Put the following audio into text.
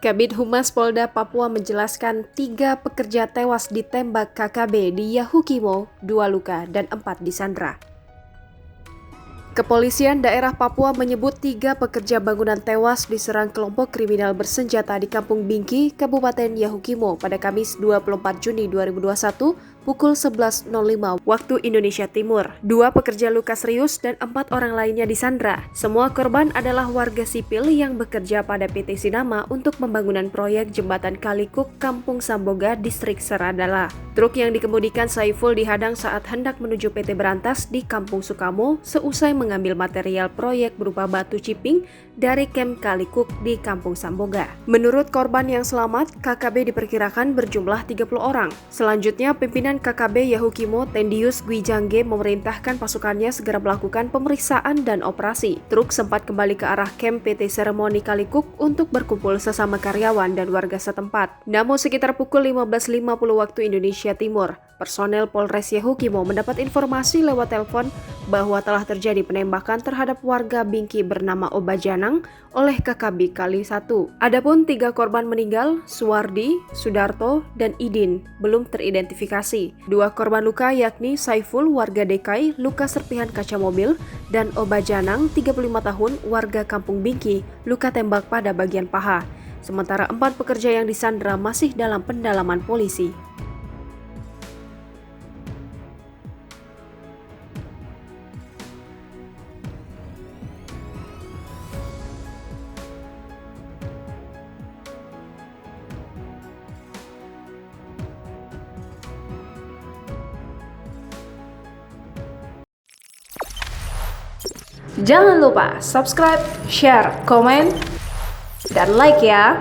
Kabid Humas Polda Papua menjelaskan 3 pekerja tewas ditembak KKB di Yahukimo, 2 luka dan 4 disandra. Kepolisian daerah Papua menyebut 3 pekerja bangunan tewas diserang kelompok kriminal bersenjata di Kampung Bingki, Kabupaten Yahukimo pada Kamis 24 Juni 2021 pukul 11.05 waktu Indonesia Timur. 2 pekerja luka serius dan 4 orang lainnya disandra. Semua korban adalah warga sipil yang bekerja pada PT Sinama untuk pembangunan proyek jembatan Kalikuk Kampung Samboga, Distrik Seradala. Truk yang dikemudikan Saiful dihadang saat hendak menuju PT Berantas di Kampung Sukamo seusai mengambil material proyek berupa batu ciping dari kem Kalikuk di Kampung Samboga. Menurut korban yang selamat, KKB diperkirakan berjumlah 30 orang. Selanjutnya, pimpinan KKB Yahukimo Tendius Gwijangge memerintahkan pasukannya segera melakukan pemeriksaan dan operasi. Truk sempat kembali ke arah kem PT Seremoni Kalikuk untuk berkumpul sesama karyawan dan warga setempat. Namun sekitar pukul 15.50 waktu Indonesia Timur, personel Polres Yahukimo mendapat informasi lewat telepon bahwa telah terjadi penembakan terhadap warga Bingki bernama Obajanang oleh KKB Kali 1. Adapun 3 korban meninggal, Suwardi, Sudarto, dan Idin, belum teridentifikasi. 2 korban luka yakni Saiful warga DKI luka serpihan kaca mobil dan Obajanang 35 tahun warga Kampung Bingki luka tembak pada bagian paha. Sementara 4 pekerja yang disandra masih dalam pendalaman polisi. Jangan lupa subscribe, share, komen, dan like ya!